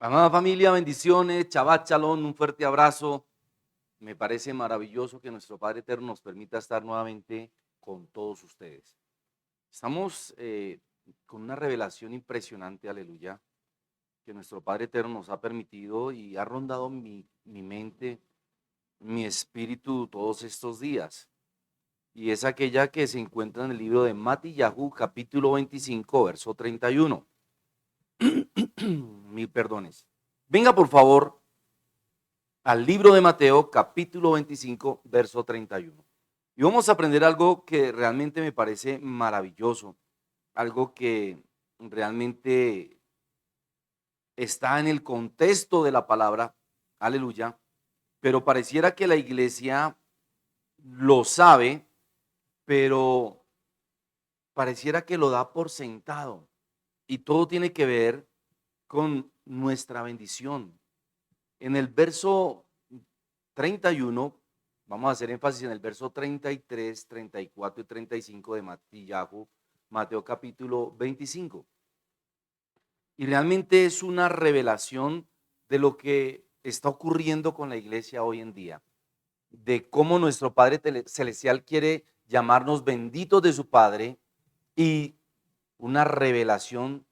Amada familia, bendiciones, Shabbat Shalom, un fuerte abrazo. Me parece maravilloso que nuestro Padre Eterno nos permita estar nuevamente con todos ustedes. Estamos con una revelación impresionante, aleluya, que nuestro Padre Eterno nos ha permitido y ha rondado mi mente, mi espíritu todos estos días. Y es aquella que se encuentra en el libro de Matillahu, capítulo 25, verso 31. Mil perdones. Venga, por favor, al libro de Mateo, capítulo 25, verso 31. Y vamos a aprender algo que realmente me parece maravilloso, algo que realmente está en el contexto de la palabra, aleluya, pero pareciera que la iglesia lo sabe, pero pareciera que lo da por sentado. Y todo tiene que ver con nuestra bendición. En el verso 31, vamos a hacer énfasis en el verso 33, 34 y 35 de Matillahu, Mateo capítulo 25. Y realmente es una revelación de lo que está ocurriendo con la iglesia hoy en día, de cómo nuestro Padre Celestial quiere llamarnos benditos de su Padre y una revelación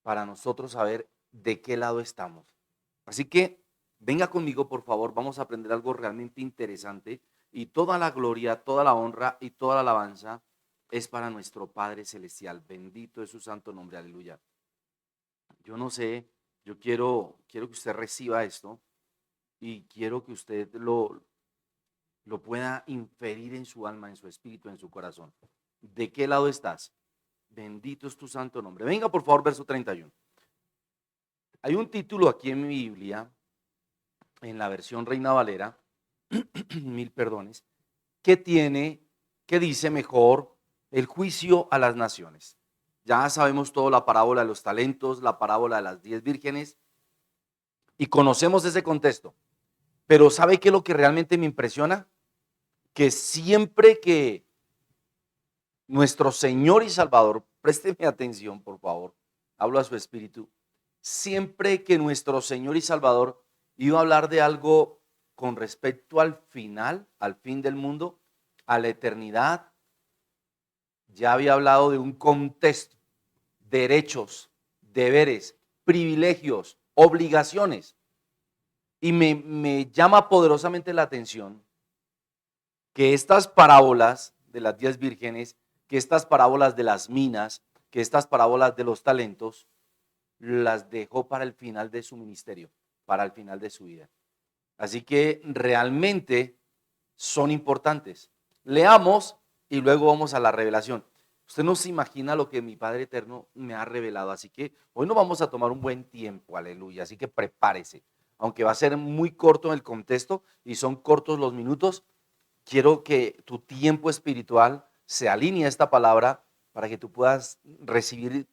para nosotros saber de qué lado estamos. Así que venga conmigo, por favor, vamos a aprender algo realmente interesante y toda la gloria, toda la honra y toda la alabanza es para nuestro Padre Celestial. Bendito es su santo nombre, aleluya. Yo no sé, yo quiero que usted reciba esto y quiero que usted lo pueda inferir en su alma, en su espíritu, en su corazón. ¿De qué lado estás? Bendito es tu santo nombre. Venga, por favor, verso 31. Hay un título aquí en mi Biblia, en la versión Reina Valera, mil perdones, que tiene, que dice mejor, el juicio a las naciones. Ya sabemos toda la parábola de los talentos, la parábola de las 10 vírgenes, y conocemos ese contexto. Pero ¿sabe qué es lo que realmente me impresiona? Que siempre que nuestro Señor y Salvador, présteme atención, por favor, hablo a su espíritu, siempre que nuestro Señor y Salvador iba a hablar de algo con respecto al final, al fin del mundo, a la eternidad, ya había hablado de un contexto, derechos, deberes, privilegios, obligaciones. Y me llama poderosamente la atención que estas parábolas de las 10 vírgenes, que estas parábolas de las minas, que estas parábolas de los talentos, las dejó para el final de su ministerio, para el final de su vida. Así que realmente son importantes. Leamos y luego vamos a la revelación. Usted no se imagina lo que mi Padre Eterno me ha revelado, así que hoy nos vamos a tomar un buen tiempo, aleluya, así que prepárese. Aunque va a ser muy corto en el contexto y son cortos los minutos, quiero que tu tiempo espiritual se alinee a esta palabra para que tú puedas recibir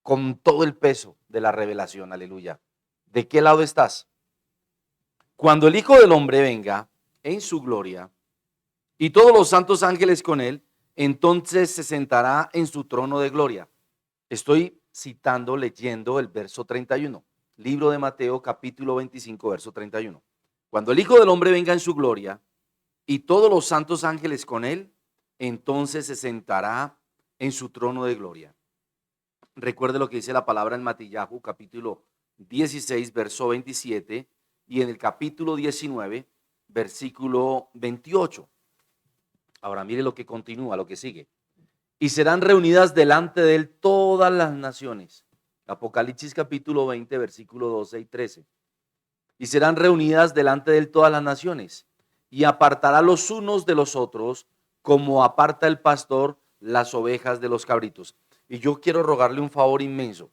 con todo el peso de la revelación, aleluya. ¿De qué lado estás? Cuando el Hijo del Hombre venga en su gloria y todos los santos ángeles con él, entonces se sentará en su trono de gloria. Estoy citando, leyendo el verso 31, libro de Mateo capítulo 25, verso 31. Cuando el Hijo del Hombre venga en su gloria y todos los santos ángeles con él, entonces se sentará en su trono de gloria. Recuerde lo que dice la palabra en Matillahu, capítulo 16, verso 27, y en el capítulo 19, versículo 28. Ahora mire lo que continúa, lo que sigue. Y serán reunidas delante de él todas las naciones. Apocalipsis capítulo 20, versículo 12 y 13. Y serán reunidas delante de él todas las naciones. Y apartará los unos de los otros, como aparta el pastor las ovejas de los cabritos. Y yo quiero rogarle un favor inmenso.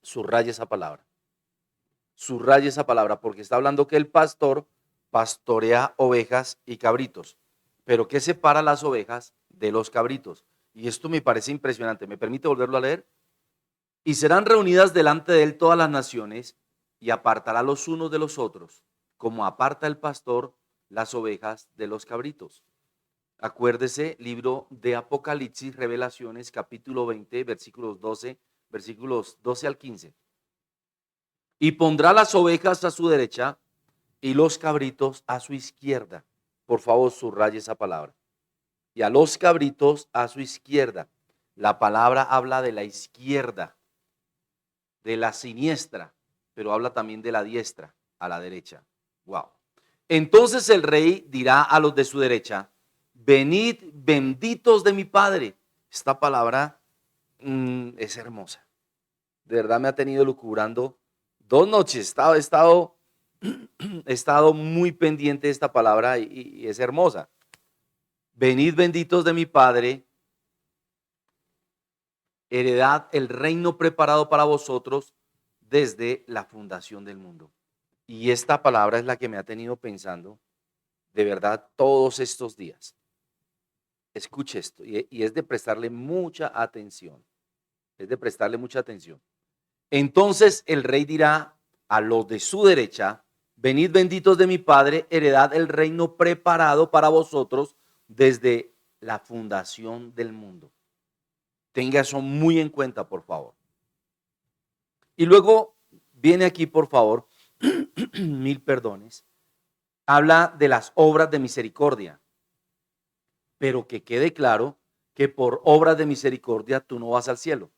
Subraye esa palabra. Subraye esa palabra, porque está hablando que el pastor pastorea ovejas y cabritos. Pero ¿qué separa las ovejas de los cabritos? Y esto me parece impresionante. ¿Me permite volverlo a leer? Y serán reunidas delante de él todas las naciones, y apartará los unos de los otros, como aparta el pastor las ovejas de los cabritos. Acuérdese, libro de Apocalipsis, Revelaciones, capítulo 20, versículos 12 al 15. y pondrá las ovejas a su derecha y los cabritos a su izquierda. Por favor, subraye esa palabra. Y a los cabritos a su izquierda. La palabra habla de la izquierda, de la siniestra, pero habla también de la diestra, a la derecha. Wow. Entonces el rey dirá a los de su derecha: venid benditos de mi Padre. Esta palabra es hermosa. De verdad me ha tenido lucubrando 2 noches. He estado muy pendiente de esta palabra y es hermosa. Venid benditos de mi Padre, heredad el reino preparado para vosotros desde la fundación del mundo. Y esta palabra es la que me ha tenido pensando de verdad todos estos días. Escuche esto, y es de prestarle mucha atención. Es de prestarle mucha atención. Entonces el rey dirá a los de su derecha: venid benditos de mi Padre, heredad el reino preparado para vosotros desde la fundación del mundo. Tenga eso muy en cuenta, por favor. Y luego viene aquí, por favor, 1000 perdones. Habla de las obras de misericordia. Pero que quede claro que por obras de misericordia tú no vas al cielo.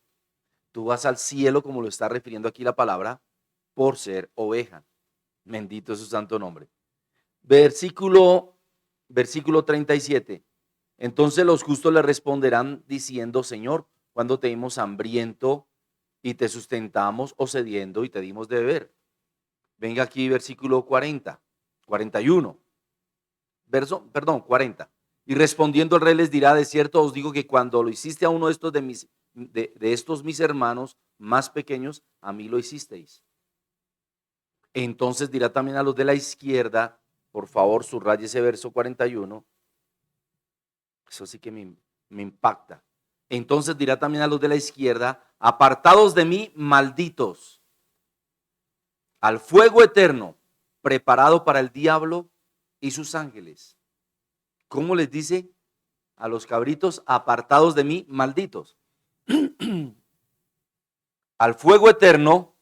Tú vas al cielo, como lo está refiriendo aquí la palabra, por ser oveja. Bendito es su santo nombre. Versículo 37. Entonces los justos le responderán diciendo: Señor, ¿cuándo te dimos hambriento y te sustentamos, o sediento y te dimos de beber? Venga aquí versículo 41. 40. Y respondiendo el rey les dirá: de cierto os digo que cuando lo hiciste a uno de estos de estos mis hermanos más pequeños, a mí lo hicisteis. Entonces dirá también a los de la izquierda, por favor, subraye ese verso 41. Eso sí que me impacta. Entonces dirá también a los de la izquierda: apartados de mí, malditos, al fuego eterno, preparado para el diablo y sus ángeles. ¿Cómo les dice a los cabritos? Apartados de mí, malditos. Al fuego eterno,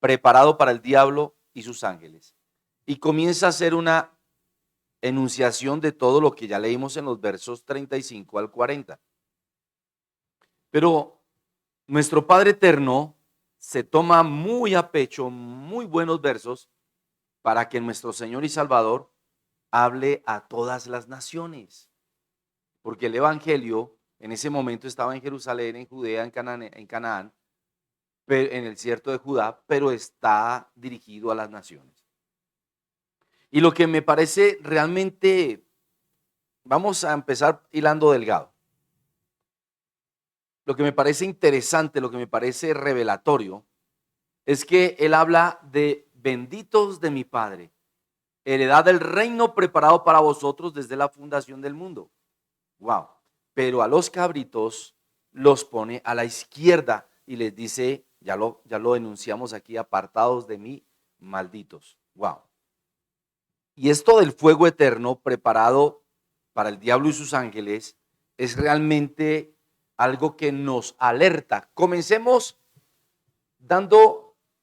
preparado para el diablo y sus ángeles. Y comienza a hacer una enunciación de todo lo que ya leímos en los versos 35 al 40. Pero nuestro Padre eterno se toma muy a pecho muy buenos versos para que nuestro Señor y Salvador hable a todas las naciones. Porque el evangelio en ese momento estaba en Jerusalén, en Judea, en Canaán, en el desierto de Judá, pero está dirigido a las naciones. Y lo que me parece realmente, vamos a empezar hilando delgado. Lo que me parece interesante, lo que me parece revelatorio, es que él habla de benditos de mi Padre, heredad del reino preparado para vosotros desde la fundación del mundo. Wow. Pero a los cabritos los pone a la izquierda y les dice, ya lo enunciamos aquí: apartados de mí, malditos. Wow. Y esto del fuego eterno preparado para el diablo y sus ángeles es realmente algo que nos alerta. Comencemos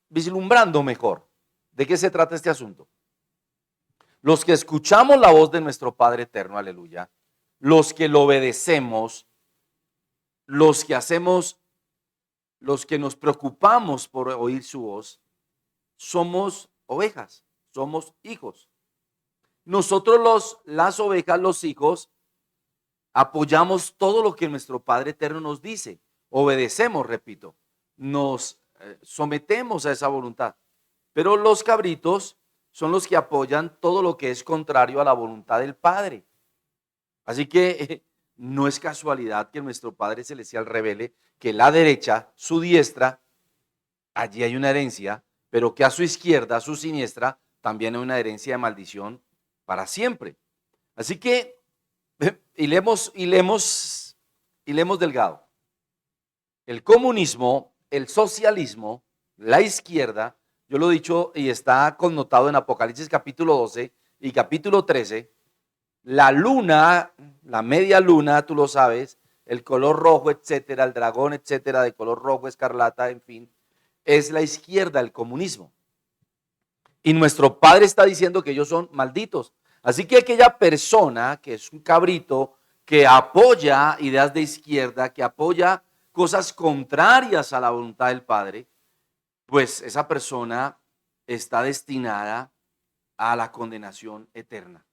vislumbrando mejor de qué se trata este asunto. Los que escuchamos la voz de nuestro Padre eterno, aleluya, los que lo obedecemos, los que nos preocupamos por oír su voz, somos ovejas, somos hijos. Nosotros las ovejas, los hijos, apoyamos todo lo que nuestro Padre eterno nos dice, obedecemos, repito, nos sometemos a esa voluntad. Pero los cabritos son los que apoyan todo lo que es contrario a la voluntad del Padre. Así que no es casualidad que nuestro Padre Celestial revele que la derecha, su diestra, allí hay una herencia, pero que a su izquierda, a su siniestra, también hay una herencia de maldición para siempre. Así que hilemos delgado. El comunismo, el socialismo, la izquierda, yo lo he dicho y está connotado en Apocalipsis capítulo 12 y capítulo 13, la luna, la media luna, tú lo sabes, el color rojo, etcétera, el dragón, etcétera, de color rojo, escarlata, en fin, es la izquierda, el comunismo. Y nuestro Padre está diciendo que ellos son malditos. Así que aquella persona que es un cabrito, que apoya ideas de izquierda, que apoya cosas contrarias a la voluntad del Padre, pues esa persona está destinada a la condenación eterna.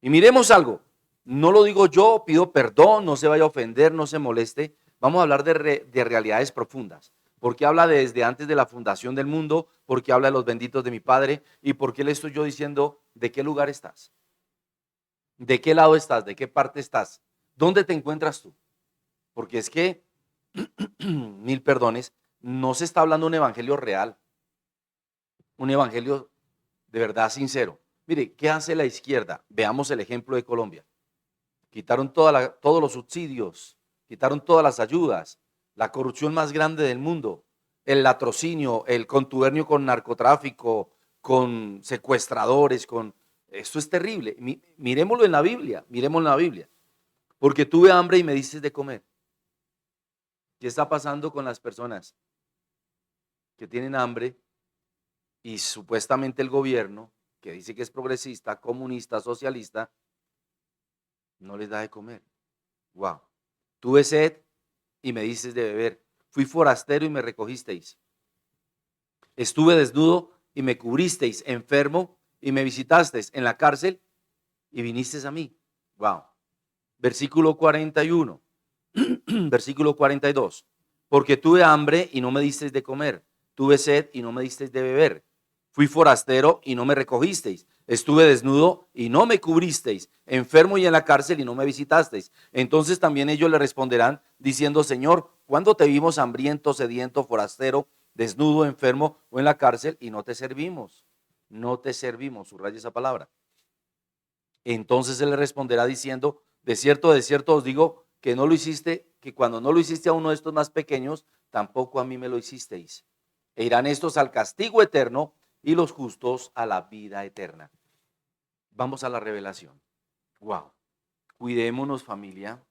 Y miremos algo, no lo digo yo, pido perdón, no se vaya a ofender, no se moleste. Vamos a hablar de realidades profundas. Porque habla desde antes de la fundación del mundo, porque habla de los benditos de mi Padre y porque le estoy yo diciendo de qué lugar estás, de qué lado estás, de qué parte estás, dónde te encuentras tú. Porque es que, mil perdones, no se está hablando de un evangelio real, un evangelio de verdad sincero. Mire, ¿qué hace la izquierda? Veamos el ejemplo de Colombia. Quitaron todos los subsidios, quitaron todas las ayudas, la corrupción más grande del mundo, el latrocinio, el contubernio con narcotráfico, con secuestradores, esto es terrible. Miremoslo en la Biblia, miremoslo en la Biblia. Porque tuve hambre y me dices de comer. ¿Qué está pasando con las personas que tienen hambre y supuestamente el gobierno, que dice que es progresista, comunista, socialista, no les da de comer? Wow. Tuve sed y me dices de beber. Fui forastero y me recogisteis. Estuve desnudo y me cubristeis, enfermo y me visitasteis, en la cárcel y vinisteis a mí. Wow. Versículo 41. Versículo 42. Porque tuve hambre y no me disteis de comer. Tuve sed y no me disteis de beber. Fui forastero y no me recogisteis. Estuve desnudo y no me cubristeis. Enfermo y en la cárcel y no me visitasteis. Entonces también ellos le responderán diciendo: Señor, ¿cuándo te vimos hambriento, sediento, forastero, desnudo, enfermo o en la cárcel y no te servimos? No te servimos. Subraya esa palabra. Entonces él le responderá diciendo: de cierto os digo que no lo hiciste, que cuando no lo hiciste a uno de estos más pequeños, tampoco a mí me lo hicisteis. E irán estos al castigo eterno y los justos a la vida eterna. Vamos a la revelación. Wow. Cuidémonos, familia.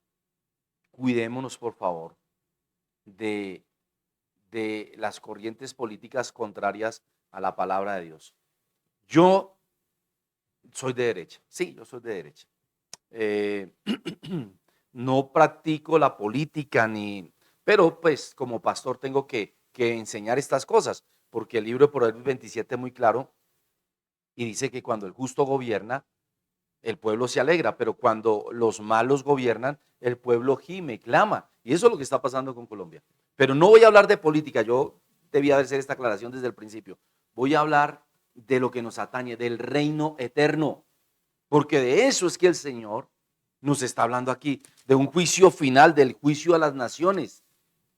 Cuidémonos, por favor, de, de las corrientes políticas contrarias a la palabra de Dios. Yo soy de derecha. Sí, yo soy de derecha. Eh, no practico la política pero pues como pastor tengo que enseñar estas cosas, porque el libro de Proverbios 27 es muy claro y dice que cuando el justo gobierna, el pueblo se alegra, pero cuando los malos gobiernan, el pueblo gime, clama. Y eso es lo que está pasando con Colombia. Pero no voy a hablar de política, yo debía hacer esta aclaración desde el principio. Voy a hablar de lo que nos atañe, del reino eterno, porque de eso es que el Señor nos está hablando aquí, de un juicio final, del juicio a las naciones,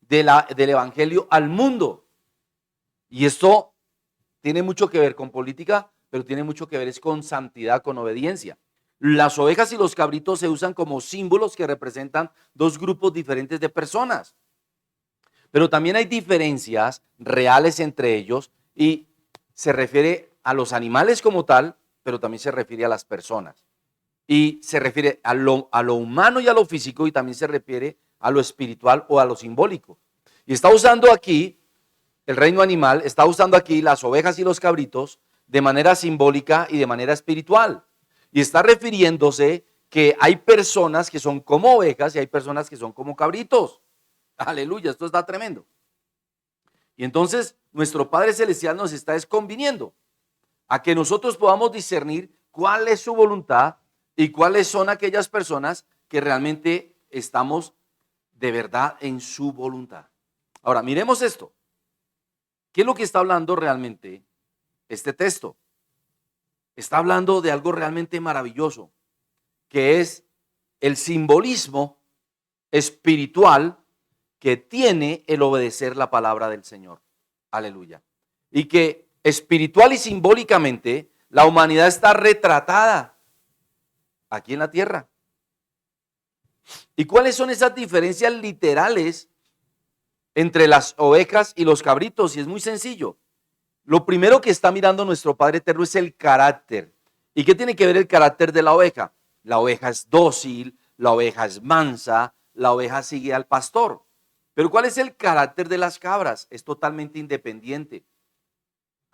del evangelio al mundo. Y esto tiene mucho que ver con política, pero tiene mucho que ver es con santidad, con obediencia. Las ovejas y los cabritos se usan como símbolos que representan dos grupos diferentes de personas. Pero también hay diferencias reales entre ellos y se refiere a los animales como tal, pero también se refiere a las personas. Y se refiere a lo humano y a lo físico y también se refiere a lo espiritual o a lo simbólico. Y está usando aquí el reino animal, está usando aquí las ovejas y los cabritos de manera simbólica y de manera espiritual. Y está refiriéndose que hay personas que son como ovejas y hay personas que son como cabritos. Aleluya, esto está tremendo. Y entonces nuestro Padre Celestial nos está conviniendo a que nosotros podamos discernir cuál es su voluntad y cuáles son aquellas personas que realmente estamos de verdad en su voluntad. Ahora, miremos esto. ¿Qué es lo que está hablando realmente este texto? Está hablando de algo realmente maravilloso, que es el simbolismo espiritual que tiene el obedecer la palabra del Señor. Aleluya. Y que espiritual y simbólicamente la humanidad está retratada aquí en la tierra. ¿Y cuáles son esas diferencias literales entre las ovejas y los cabritos? Y es muy sencillo. Lo primero que está mirando nuestro Padre Eterno es el carácter. ¿Y qué tiene que ver el carácter de la oveja? La oveja es dócil, la oveja es mansa, la oveja sigue al pastor. Pero ¿cuál es el carácter de las cabras? Es totalmente independiente.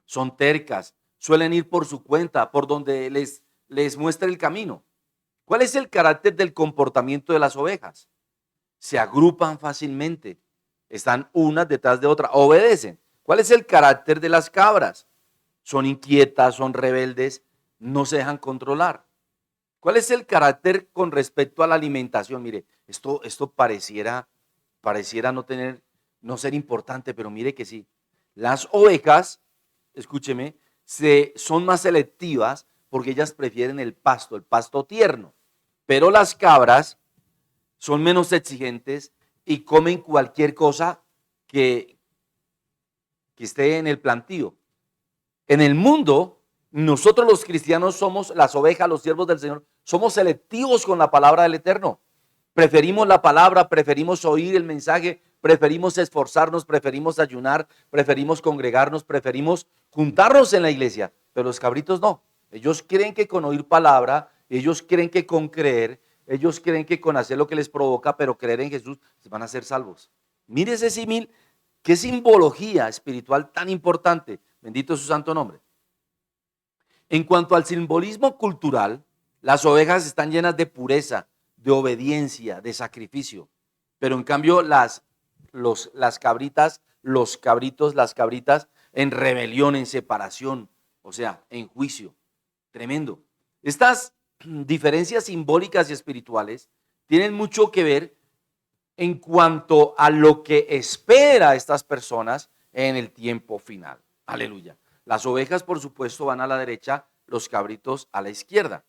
Son tercas, suelen ir por su cuenta, por donde les muestre el camino. ¿Cuál es el carácter del comportamiento de las ovejas? Se agrupan fácilmente, están unas detrás de otra, obedecen. ¿Cuál es el carácter de las cabras? Son inquietas, son rebeldes, no se dejan controlar. ¿Cuál es el carácter con respecto a la alimentación? Mire, esto pareciera no ser importante, pero mire que sí. Las ovejas, escúcheme, son más selectivas porque ellas prefieren el pasto tierno. Pero las cabras son menos exigentes y comen cualquier cosa que esté en el plantío. En el mundo, nosotros los cristianos somos las ovejas, los siervos del Señor, somos selectivos con la palabra del Eterno. Preferimos la palabra, preferimos oír el mensaje, preferimos esforzarnos, preferimos ayunar, preferimos congregarnos, preferimos juntarnos en la iglesia. Pero los cabritos no. Ellos creen que con oír palabra, ellos creen que con creer, ellos creen que con hacer lo que les provoca, pero creer en Jesús, van a ser salvos. Mire ese símil, qué simbología espiritual tan importante. Bendito es su santo nombre. En cuanto al simbolismo cultural, las ovejas están llenas de pureza, de obediencia, de sacrificio. Pero en cambio las cabritas, los cabritos, las cabritas en rebelión, en separación, o sea, en juicio. Tremendo. Estas diferencias simbólicas y espirituales tienen mucho que ver en cuanto a lo que espera a estas personas en el tiempo final. Aleluya. Las ovejas, por supuesto, van a la derecha, los cabritos a la izquierda.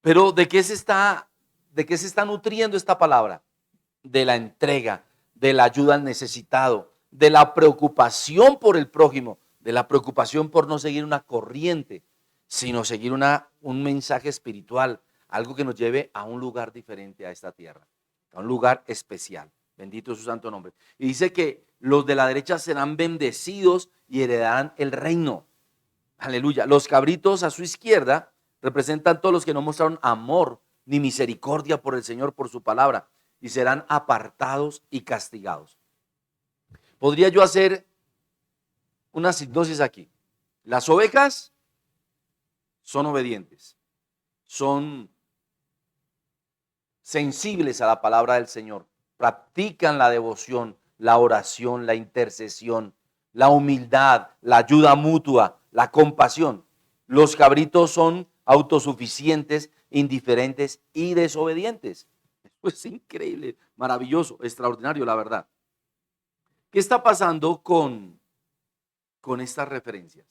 Pero ¿de qué se está nutriendo esta palabra? De la entrega, de la ayuda al necesitado, de la preocupación por el prójimo, de la preocupación por no seguir una corriente, sino seguir un mensaje espiritual, algo que nos lleve a un lugar diferente a esta tierra, a un lugar especial. Bendito es su santo nombre. Y dice que los de la derecha serán bendecidos y heredarán el reino. Aleluya. Los cabritos a su izquierda representan todos los que no mostraron amor ni misericordia por el Señor, por su palabra, y serán apartados y castigados. Podría yo hacer una sinopsis aquí. Las ovejas son obedientes, son sensibles a la palabra del Señor, practican la devoción, la oración, la intercesión, la humildad, la ayuda mutua, la compasión. Los cabritos son autosuficientes, indiferentes y desobedientes. Esto es increíble, maravilloso, extraordinario, la verdad. ¿Qué está pasando con estas referencias?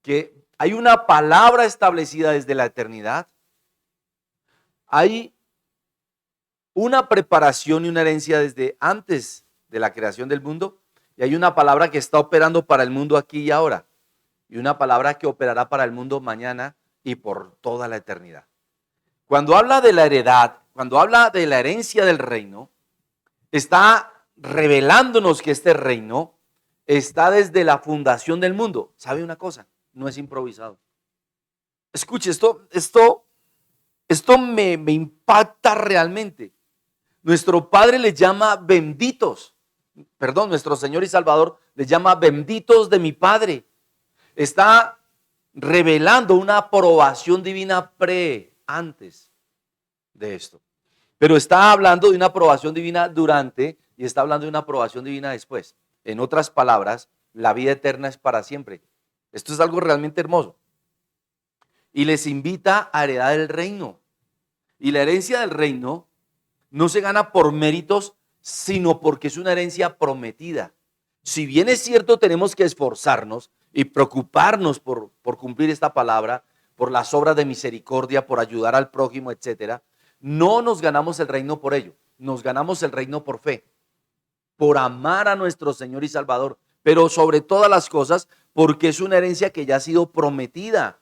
Que hay una palabra establecida desde la eternidad. Hay una preparación y una herencia desde antes de la creación del mundo. Y hay una palabra que está operando para el mundo aquí y ahora. Y una palabra que operará para el mundo mañana y por toda la eternidad. Cuando habla de la heredad, cuando habla de la herencia del reino, está revelándonos que este reino está desde la fundación del mundo. ¿Sabe una cosa? No es improvisado. Escuche, esto me impacta realmente. Nuestro Padre les llama benditos. Nuestro Señor y Salvador les llama benditos de mi Padre. Está revelando una aprobación divina antes de esto. Pero está hablando de una aprobación divina durante y está hablando de una aprobación divina después. En otras palabras, la vida eterna es para siempre. Esto es algo realmente hermoso. Y les invita a heredar el reino. Y la herencia del reino no se gana por méritos, sino porque es una herencia prometida. Si bien es cierto, tenemos que esforzarnos y preocuparnos por cumplir esta palabra, por las obras de misericordia, por ayudar al prójimo, etcétera. No nos ganamos el reino por ello, nos ganamos el reino por fe, por amar a nuestro Señor y Salvador, pero sobre todas las cosas, porque es una herencia que ya ha sido prometida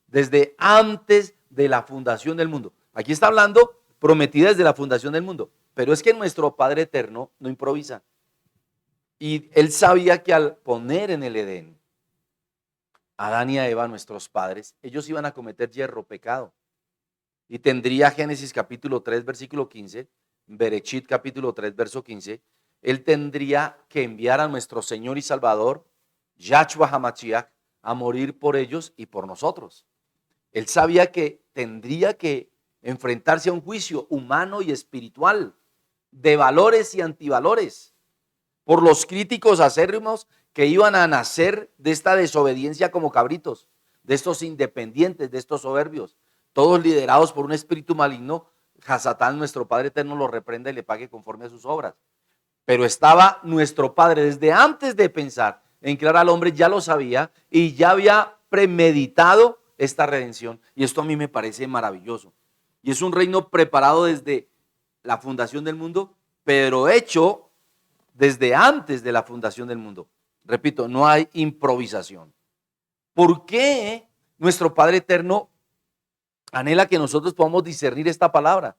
desde antes de la fundación del mundo. Aquí está hablando prometida desde la fundación del mundo, pero es que nuestro Padre eterno no improvisa. Y Él sabía que al poner en el Edén a Adán y a Eva, nuestros padres, ellos iban a cometer pecado. Y tendría Génesis capítulo 3, versículo 15, Berechit capítulo 3, verso 15, Él tendría que enviar a nuestro Señor y Salvador, Yahshua HaMashiach, a morir por ellos y por nosotros. Él sabía que tendría que enfrentarse a un juicio humano y espiritual, de valores y antivalores, por los críticos acérrimos que iban a nacer de esta desobediencia como cabritos, de estos independientes, de estos soberbios, todos liderados por un espíritu maligno. Satán, nuestro Padre eterno, lo reprenda y le pague conforme a sus obras. Pero estaba nuestro Padre desde antes de pensar en crear al hombre, ya lo sabía y ya había premeditado esta redención. Y esto a mí me parece maravilloso. Y es un reino preparado desde la fundación del mundo, pero hecho desde antes de la fundación del mundo. Repito, no hay improvisación. ¿Por qué nuestro Padre eterno anhela que nosotros podamos discernir esta palabra?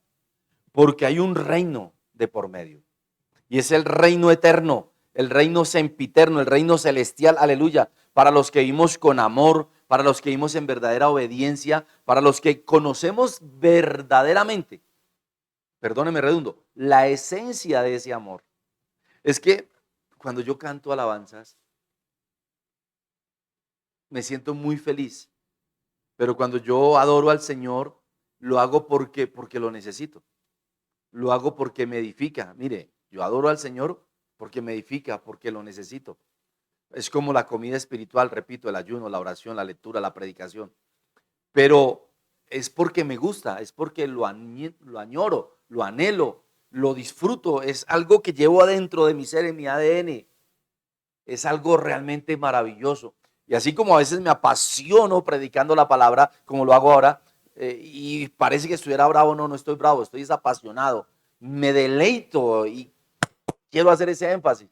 Porque hay un reino de por medio. Y es el reino eterno, el reino sempiterno, el reino celestial, aleluya, para los que vivimos con amor, para los que vivimos en verdadera obediencia, para los que conocemos verdaderamente, perdóneme redundo, la esencia de ese amor. Es que cuando yo canto alabanzas, me siento muy feliz, pero cuando yo adoro al Señor, lo hago porque lo necesito, lo hago porque me edifica. Mire, yo adoro al Señor porque me edifica, porque lo necesito. Es como la comida espiritual, repito, el ayuno, la oración, la lectura, la predicación. Pero es porque me gusta, es porque lo añoro, lo anhelo, lo disfruto. Es algo que llevo adentro de mi ser, en mi ADN. Es algo realmente maravilloso. Y así como a veces me apasiono predicando la palabra, como lo hago ahora, y parece que estuviera bravo, no estoy bravo, estoy apasionado. Me deleito y quiero hacer ese énfasis.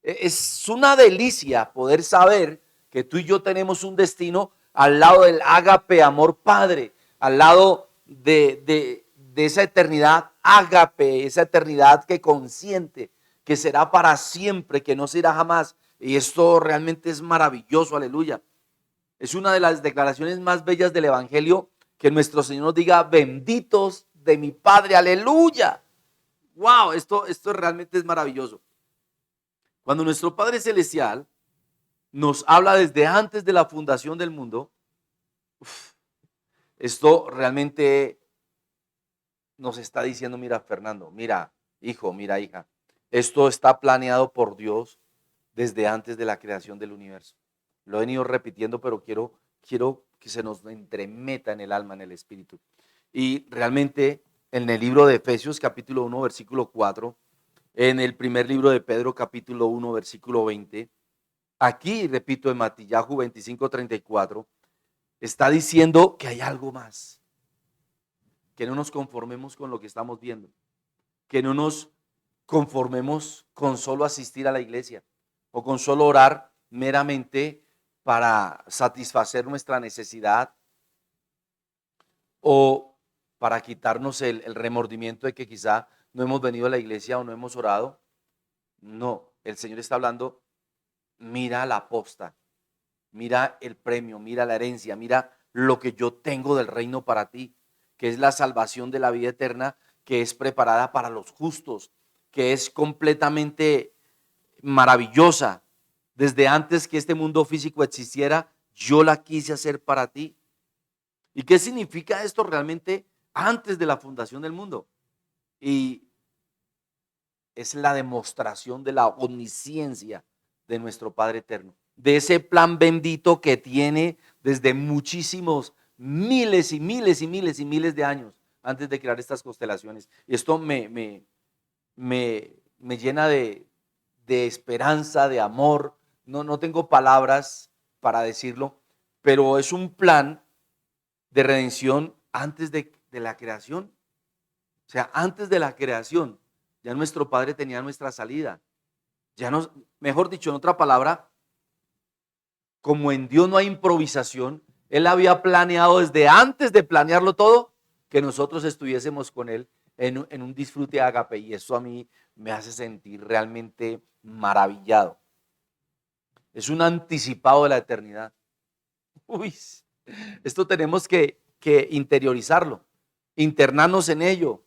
Es una delicia poder saber que tú y yo tenemos un destino al lado del ágape amor Padre, al lado de esa eternidad ágape, esa eternidad que consiente, que será para siempre, que no se irá jamás. Y esto realmente es maravilloso, aleluya. Es una de las declaraciones más bellas del Evangelio, que nuestro Señor nos diga: benditos de mi Padre, aleluya. Wow, esto realmente es maravilloso. Cuando nuestro Padre Celestial nos habla desde antes de la fundación del mundo, esto realmente nos está diciendo: mira, Fernando, mira, hijo, mira, hija, esto está planeado por Dios desde antes de la creación del universo. Lo he venido repitiendo, pero quiero que se nos entremeta en el alma, en el espíritu. Y realmente en el libro de Efesios capítulo 1, versículo 4, en el primer libro de Pedro capítulo 1, versículo 20, aquí, repito, en Matillahu 25:34, está diciendo que hay algo más, que no nos conformemos con lo que estamos viendo, que no nos conformemos con solo asistir a la iglesia o con solo orar meramente para satisfacer nuestra necesidad o para quitarnos el remordimiento de que quizá no hemos venido a la iglesia o no hemos orado. No, el Señor está hablando: mira la posta, mira el premio, mira la herencia, mira lo que yo tengo del reino para ti, que es la salvación de la vida eterna, que es preparada para los justos, que es completamente maravillosa. Desde antes que este mundo físico existiera, yo la quise hacer para ti. ¿Y qué significa esto realmente antes de la fundación del mundo? Y es la demostración de la omnisciencia de nuestro Padre eterno, de ese plan bendito que tiene desde muchísimos miles y miles y miles y miles de años antes de crear estas constelaciones. Y esto me llena de esperanza, de amor. No tengo palabras para decirlo, pero es un plan de redención antes de la creación. O sea, antes de la creación, ya nuestro Padre tenía nuestra salida. Ya no, mejor dicho, en otra palabra, como en Dios no hay improvisación, Él había planeado desde antes de planearlo todo, que nosotros estuviésemos con Él en un disfrute ágape, y eso a mí me hace sentir realmente maravillado. Es un anticipado de la eternidad. Uy, esto tenemos que interiorizarlo, internarnos en ello.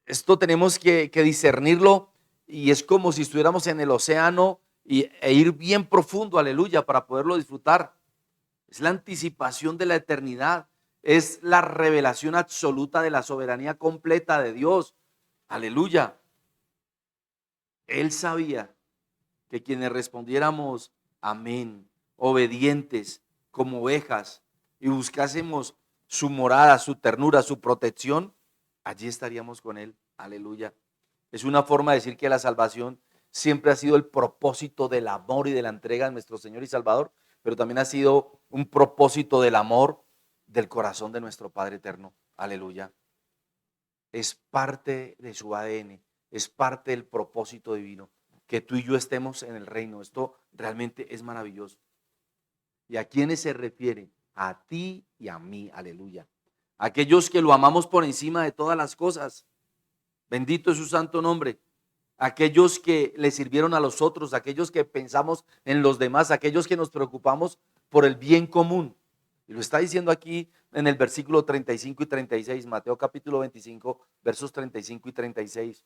Esto tenemos que discernirlo, y es como si estuviéramos en el océano e ir bien profundo, aleluya, para poderlo disfrutar. Es la anticipación de la eternidad. Es la revelación absoluta de la soberanía completa de Dios. Aleluya. Él sabía que quienes respondiéramos amén, obedientes como ovejas, y buscásemos su morada, su ternura, su protección, allí estaríamos con Él. Aleluya. Es una forma de decir que la salvación siempre ha sido el propósito del amor y de la entrega de nuestro Señor y Salvador, pero también ha sido un propósito del amor del corazón de nuestro Padre eterno. Aleluya. Es parte de su ADN, es parte del propósito divino, que tú y yo estemos en el reino. Esto realmente es maravilloso. ¿Y a quiénes se refiere? A ti y a mí, aleluya. Aquellos que lo amamos por encima de todas las cosas. Bendito es su santo nombre. Aquellos que le sirvieron a los otros, aquellos que pensamos en los demás, aquellos que nos preocupamos por el bien común. Y lo está diciendo aquí en el versículo 35 y 36, Mateo capítulo 25, versos 35 y 36.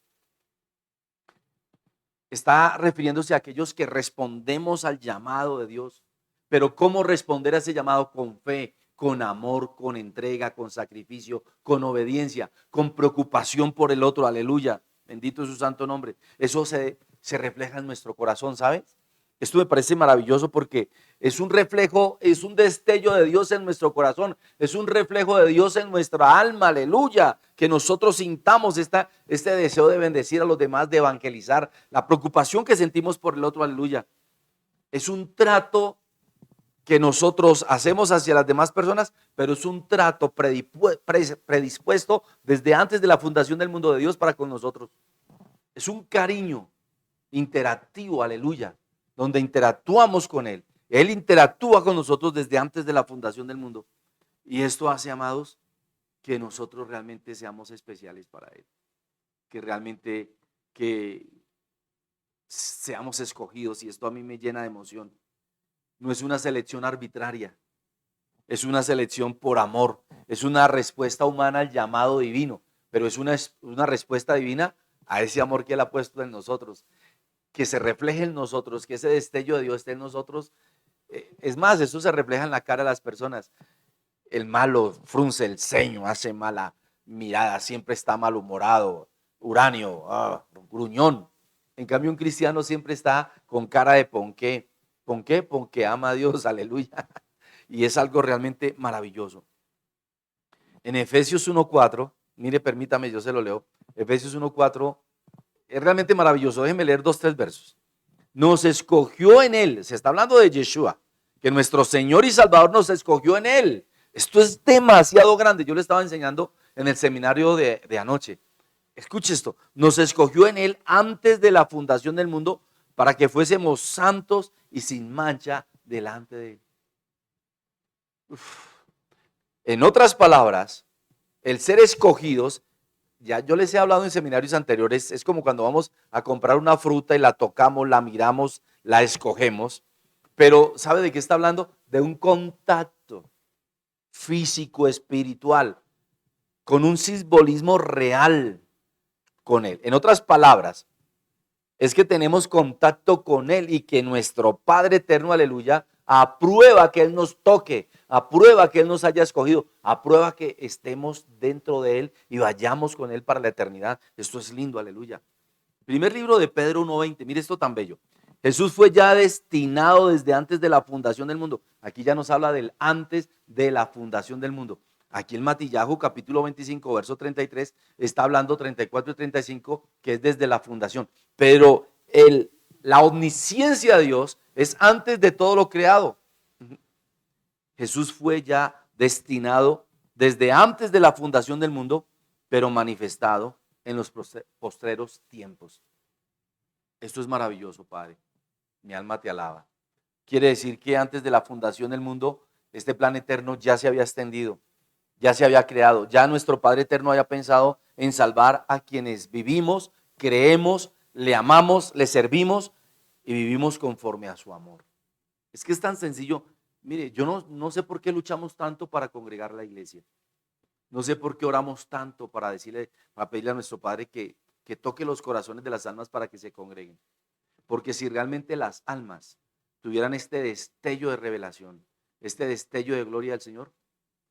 Está refiriéndose a aquellos que respondemos al llamado de Dios. Pero ¿cómo responder a ese llamado? Con fe, con amor, con entrega, con sacrificio, con obediencia, con preocupación por el otro. Aleluya. Bendito es su santo nombre. Eso se refleja en nuestro corazón, ¿sabes? Esto me parece maravilloso porque es un reflejo, es un destello de Dios en nuestro corazón, es un reflejo de Dios en nuestra alma, aleluya, que nosotros sintamos este deseo de bendecir a los demás, de evangelizar, la preocupación que sentimos por el otro, aleluya. Es un trato que nosotros hacemos hacia las demás personas, pero es un trato predispuesto desde antes de la fundación del mundo de Dios para con nosotros. Es un cariño interactivo, aleluya, donde interactuamos con Él. Él interactúa con nosotros desde antes de la fundación del mundo. Y esto hace, amados, que nosotros realmente seamos especiales para Él. Que realmente que seamos escogidos. Y esto a mí me llena de emoción. No es una selección arbitraria. Es una selección por amor. Es una respuesta humana al llamado divino. Pero es una respuesta divina a ese amor que Él ha puesto en nosotros. Que se refleje en nosotros, que ese destello de Dios esté en nosotros. Es más, eso se refleja en la cara de las personas. El malo frunce el ceño, hace mala mirada, siempre está malhumorado, uranio, gruñón. En cambio, un cristiano siempre está con cara de ponqué. ¿Por qué? Porque ama a Dios, aleluya. Y es algo realmente maravilloso. En Efesios 1:4, mire, permítame, yo se lo leo. Efesios 1:4 es realmente maravilloso. Déjenme leer 2, 3 versos. Nos escogió en Él, se está hablando de Yeshua, que nuestro Señor y Salvador nos escogió en Él. Esto es demasiado grande. Yo le estaba enseñando en el seminario de anoche. Escuche esto, nos escogió en Él antes de la fundación del mundo para que fuésemos santos y sin mancha delante de Él. Uf. En otras palabras, el ser escogidos, ya yo les he hablado en seminarios anteriores, es como cuando vamos a comprar una fruta y la tocamos, la miramos, la escogemos, pero ¿sabe de qué está hablando? De un contacto físico, espiritual, con un simbolismo real con Él. En otras palabras, es que tenemos contacto con Él y que nuestro Padre eterno, aleluya, aprueba que Él nos toque, aprueba que Él nos haya escogido, aprueba que estemos dentro de Él y vayamos con Él para la eternidad. Esto es lindo, aleluya. Primer libro de Pedro 1:20, mire esto tan bello. Jesús fue ya destinado desde antes de la fundación del mundo. Aquí ya nos habla del antes de la fundación del mundo. Aquí el Matillajo, capítulo 25, verso 33, está hablando 34 y 35, que es desde la fundación. Pero la omnisciencia de Dios es antes de todo lo creado. Jesús fue ya destinado desde antes de la fundación del mundo, pero manifestado en los postreros tiempos. Esto es maravilloso, Padre. Mi alma te alaba. Quiere decir que antes de la fundación del mundo, este plan eterno ya se había extendido, ya se había creado, ya nuestro Padre eterno había pensado en salvar a quienes vivimos, creemos, le amamos, le servimos y vivimos conforme a su amor. Es que es tan sencillo. Mire, yo no sé por qué luchamos tanto para congregar la iglesia. No sé por qué oramos tanto para pedirle a nuestro Padre que toque los corazones de las almas para que se congreguen. Porque si realmente las almas tuvieran este destello de revelación, este destello de gloria del Señor.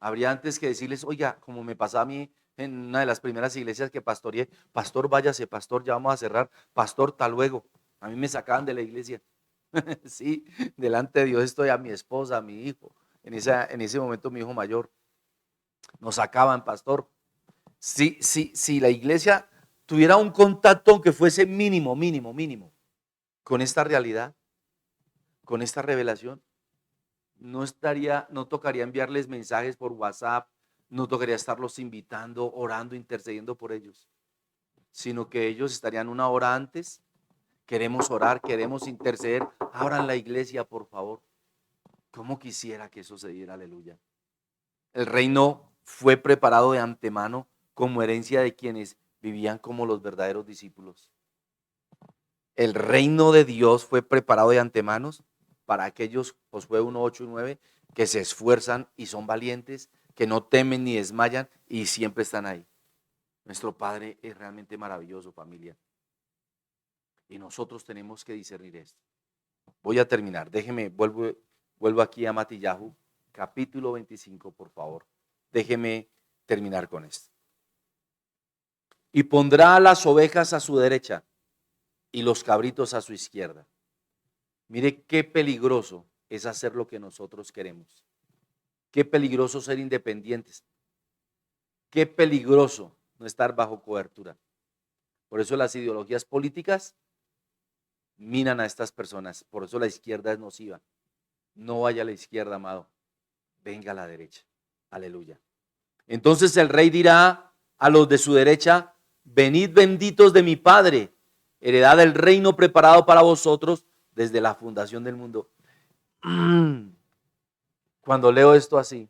Habría antes que decirles, oiga, como me pasaba a mí en una de las primeras iglesias que pastoreé, pastor, váyase, pastor, ya vamos a cerrar, pastor, hasta luego. A mí me sacaban de la iglesia. Sí, delante de Dios estoy, a mi esposa, a mi hijo. En ese momento mi hijo mayor. Nos sacaban, pastor. Si la iglesia tuviera un contacto aunque fuese mínimo, mínimo, mínimo, con esta realidad, con esta revelación, no tocaría enviarles mensajes por WhatsApp, no tocaría estarlos invitando, orando, intercediendo por ellos, sino que ellos estarían una hora antes. Queremos orar, queremos interceder. Abran la iglesia, por favor. ¿Cómo quisiera que eso se diera? Aleluya. El reino fue preparado de antemano como herencia de quienes vivían como los verdaderos discípulos. El reino de Dios fue preparado de antemano para aquellos, Josué 1, 8 y 9, que se esfuerzan y son valientes, que no temen ni desmayan y siempre están ahí. Nuestro Padre es realmente maravilloso, familia. Y nosotros tenemos que discernir esto. Voy a terminar. Vuelvo aquí a Matillahu, capítulo 25, por favor. Déjeme terminar con esto. Y pondrá a las ovejas a su derecha y los cabritos a su izquierda. Mire qué peligroso es hacer lo que nosotros queremos. Qué peligroso ser independientes. Qué peligroso no estar bajo cobertura. Por eso las ideologías políticas minan a estas personas. Por eso la izquierda es nociva. No vaya a la izquierda, amado. Venga a la derecha. Aleluya. Entonces el rey dirá a los de su derecha: venid benditos de mi Padre, heredad del reino preparado para vosotros desde la fundación del mundo. Cuando leo esto así,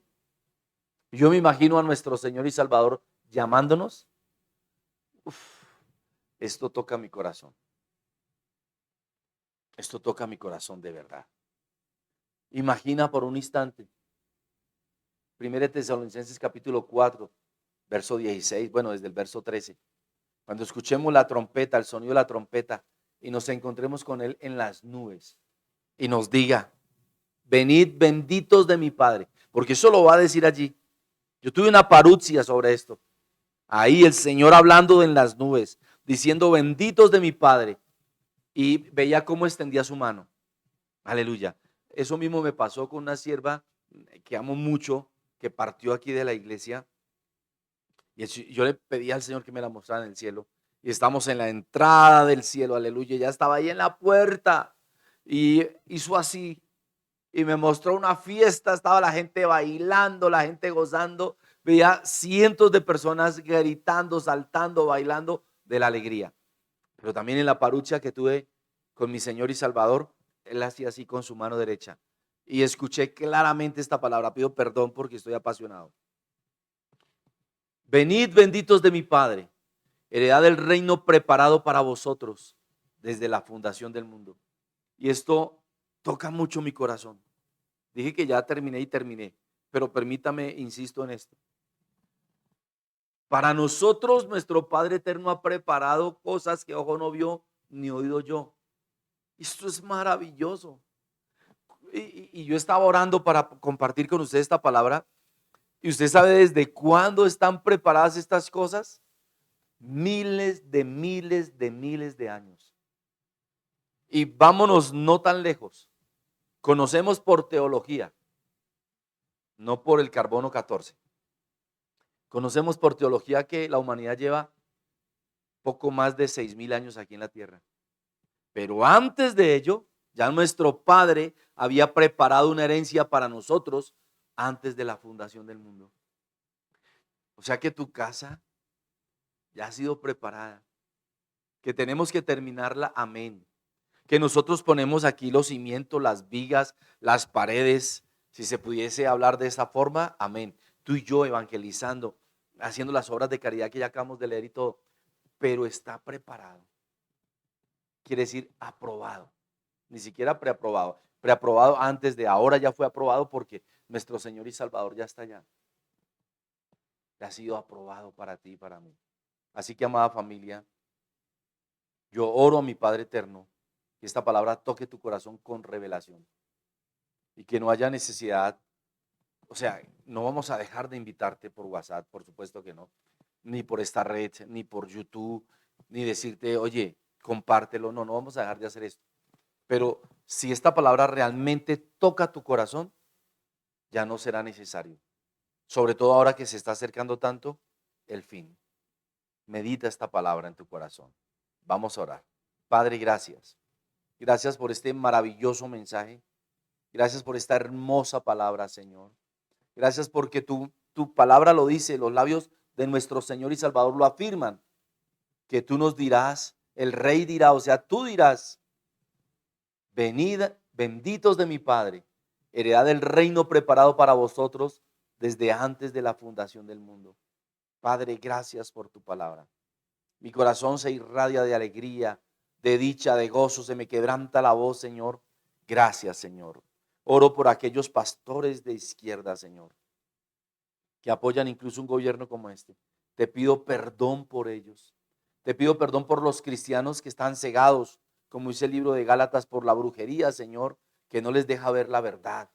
yo me imagino a nuestro Señor y Salvador llamándonos. Uf, esto toca mi corazón. Esto toca mi corazón de verdad. Imagina por un instante, 1 Tesalonicenses capítulo 4, verso 16, bueno, desde el verso 13. Cuando escuchemos la trompeta, el sonido de la trompeta, y nos encontremos con Él en las nubes, y nos diga: venid benditos de mi Padre, porque eso lo va a decir allí. Yo tuve una parucia sobre esto. Ahí el Señor hablando en las nubes, diciendo: benditos de mi Padre, y veía cómo extendía su mano. Aleluya. Eso mismo me pasó con una sierva que amo mucho, que partió aquí de la iglesia. Y yo le pedí al Señor que me la mostrara en el cielo. Y estamos en la entrada del cielo, aleluya. Ya estaba ahí en la puerta. Y hizo así. Y me mostró una fiesta. Estaba la gente bailando, la gente gozando. Veía cientos de personas gritando, saltando, bailando de la alegría. Pero también en la parucha que tuve con mi Señor y Salvador, Él hacía así con su mano derecha. Y escuché claramente esta palabra. Pido perdón porque estoy apasionado. Venid benditos de mi Padre, heredad del reino preparado para vosotros desde la fundación del mundo. Y esto toca mucho mi corazón. Dije que ya terminé, pero permítame, insisto en esto. Para nosotros, nuestro Padre eterno ha preparado cosas que ojo no vio ni oído yo. Esto es maravilloso. Y yo estaba orando para compartir con ustedes esta palabra. ¿Y usted sabe desde cuándo están preparadas estas cosas? Miles de miles de miles de años. Y vámonos no tan lejos. Conocemos por teología, no por el carbono 14. Conocemos por teología que la humanidad lleva poco más de 6.000 años aquí en la tierra. Pero antes de ello, ya nuestro Padre había preparado una herencia para nosotros antes de la fundación del mundo. O sea que tu casa ya ha sido preparada, que tenemos que terminarla, amén. Que nosotros ponemos aquí los cimientos, las vigas, las paredes, si se pudiese hablar de esa forma, amén. Tú y yo evangelizando, haciendo las obras de caridad que ya acabamos de leer y todo, pero está preparado. Quiere decir aprobado, ni siquiera preaprobado. Preaprobado antes de ahora ya fue aprobado porque nuestro Señor y Salvador ya está allá. Ya ha sido aprobado para ti y para mí. Así que, amada familia, yo oro a mi Padre eterno que esta palabra toque tu corazón con revelación y que no haya necesidad O sea, no vamos a dejar de invitarte por WhatsApp, por supuesto que no, ni por esta red, ni por YouTube, ni decirte, oye, compártelo. No, no vamos a dejar de hacer esto. Pero si esta palabra realmente toca tu corazón, ya no será necesario. Sobre todo ahora que se está acercando tanto el fin. Medita esta palabra en tu corazón. Vamos a orar. Padre, gracias. Gracias por este maravilloso mensaje. Gracias por esta hermosa palabra, Señor. Gracias porque tu palabra lo dice, los labios de nuestro Señor y Salvador lo afirman, que tú nos dirás, el Rey dirá, o sea, tú dirás, venid, benditos de mi Padre, heredad del reino preparado para vosotros desde antes de la fundación del mundo. Padre, gracias por tu palabra. Mi corazón se irradia de alegría, de dicha, de gozo, se me quebranta la voz, Señor. Gracias, Señor. Oro por aquellos pastores de izquierda, Señor, que apoyan incluso un gobierno como este. Te pido perdón por ellos. Te pido perdón por los cristianos que están cegados, como dice el libro de Gálatas, por la brujería, Señor, que no les deja ver la verdad.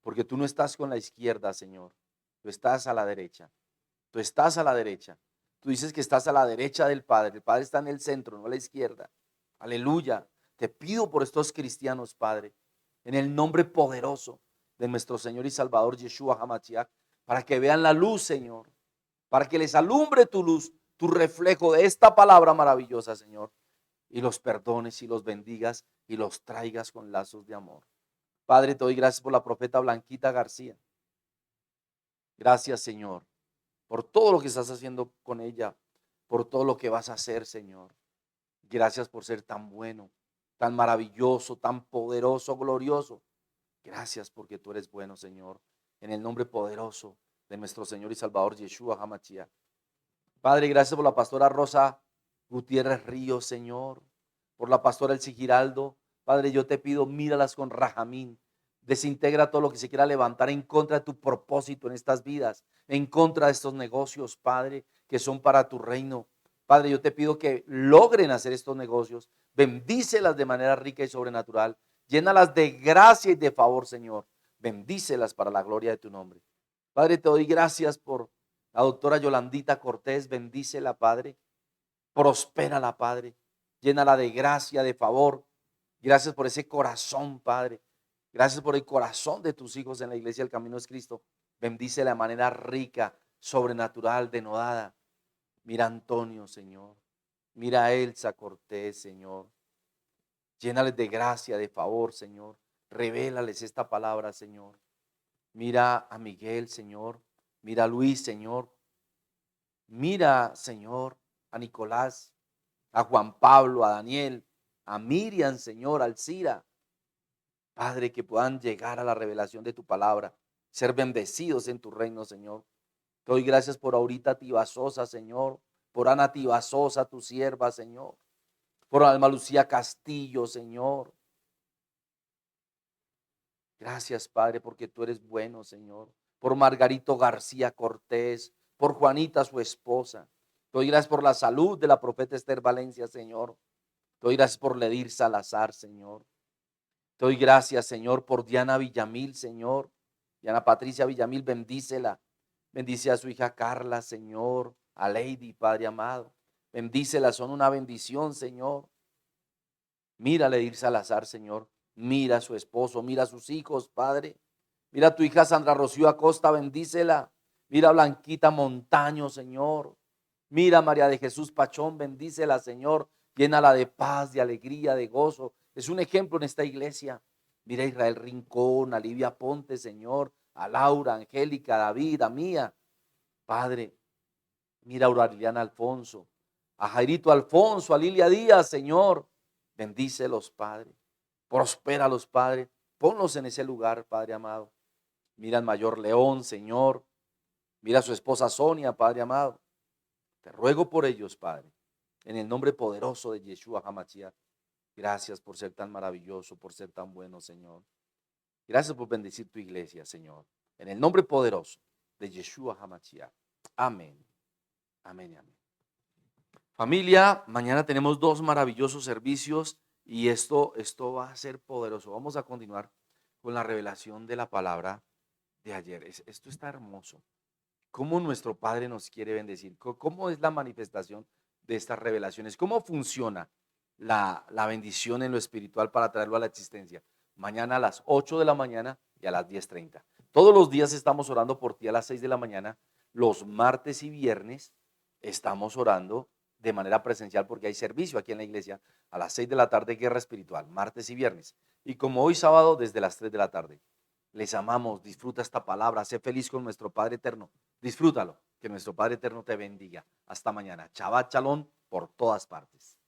Porque tú no estás con la izquierda, Señor. Tú estás a la derecha. Tú estás a la derecha. Tú dices que estás a la derecha del Padre. El Padre está en el centro, no a la izquierda. Aleluya. Te pido por estos cristianos, Padre, en el nombre poderoso de nuestro Señor y Salvador Yeshua HaMashiach, para que vean la luz, Señor, para que les alumbre tu luz, tu reflejo de esta palabra maravillosa, Señor, y los perdones y los bendigas y los traigas con lazos de amor. Padre, te doy gracias por la profeta Blanquita García. Gracias, Señor, por todo lo que estás haciendo con ella, por todo lo que vas a hacer, Señor. Gracias por ser tan bueno, tan maravilloso, tan poderoso, glorioso. Gracias porque tú eres bueno, Señor, en el nombre poderoso de nuestro Señor y Salvador Yeshua HaMashiach. Padre, gracias por la pastora Rosa Gutiérrez Ríos, Señor, por la pastora Elsie Giraldo. Padre, yo te pido, míralas con rajamín. Desintegra todo lo que se quiera levantar en contra de tu propósito en estas vidas, en contra de estos negocios, Padre, que son para tu reino. Padre, yo te pido que logren hacer estos negocios. Bendícelas de manera rica y sobrenatural. Llénalas de gracia y de favor, Señor. Bendícelas para la gloria de tu nombre. Padre, te doy gracias por la doctora Yolandita Cortés. Bendícela, Padre. Prospérala, Padre. Llénala de gracia, de favor. Gracias por ese corazón, Padre. Gracias por el corazón de tus hijos en la iglesia del Camino es Cristo. Bendícela de manera rica, sobrenatural, denodada. Mira a Antonio, Señor. Mira a Elsa Cortés, Señor. Llénales de gracia, de favor, Señor. Revélales esta palabra, Señor. Mira a Miguel, Señor. Mira a Luis, Señor. Mira, Señor, a Nicolás, a Juan Pablo, a Daniel, a Miriam, Señor, a Alcira. Padre, que puedan llegar a la revelación de tu palabra, ser bendecidos en tu reino, Señor. Te doy gracias por Aurita Tibasosa, Señor, por Ana Tibasosa, tu sierva, Señor, por Alma Lucía Castillo, Señor. Gracias, Padre, porque tú eres bueno, Señor. Por Margarito García Cortés, por Juanita, su esposa. Te doy gracias por la salud de la profeta Esther Valencia, Señor. Te doy gracias por Ledir Salazar, Señor. Te doy gracias, Señor, por Diana Villamil, Señor. Diana Patricia Villamil, bendícela. Bendice a su hija Carla, Señor. A Lady, Padre amado. Bendícela, son una bendición, Señor. Mira a Ledir Salazar, Señor. Mira a su esposo, mira a sus hijos, Padre. Mira a tu hija Sandra Rocío Acosta, bendícela. Mira a Blanquita Montaño, Señor. Mira a María de Jesús Pachón, bendícela, Señor. Llénala de paz, de alegría, de gozo. Es un ejemplo en esta iglesia. Mira a Israel Rincón, a Livia Ponte, Señor. A Laura, Angélica, a David, a Mía. Padre, mira a Aureliana Alfonso, a Jairito Alfonso, a Lilia Díaz, Señor. Bendícelos, Padre. Prospéralos, Padre. Ponlos en ese lugar, Padre amado. Mira al mayor León, Señor. Mira a su esposa Sonia, Padre amado. Te ruego por ellos, Padre, en el nombre poderoso de Yeshua HaMashiach. Gracias por ser tan maravilloso, por ser tan bueno, Señor. Gracias por bendecir tu iglesia, Señor. En el nombre poderoso de Yeshua HaMashiach. Amén. Amén y amén. Familia, mañana tenemos dos maravillosos servicios y esto va a ser poderoso. Vamos a continuar con la revelación de la palabra de ayer. Esto está hermoso. Cómo nuestro Padre nos quiere bendecir. Cómo es la manifestación de estas revelaciones. Cómo funciona la bendición en lo espiritual para traerlo a la existencia. Mañana a las 8 de la mañana y a las 10:30. Todos los días estamos orando por ti a las 6 de la mañana. Los martes y viernes estamos orando de manera presencial porque hay servicio aquí en la iglesia a las 6 de la tarde, guerra espiritual, martes y viernes. Y como hoy sábado, desde las 3 de la tarde. Les amamos, disfruta esta palabra, sé feliz con nuestro Padre eterno. Disfrútalo, que nuestro Padre eterno te bendiga. Hasta mañana. Shabbat Shalom por todas partes.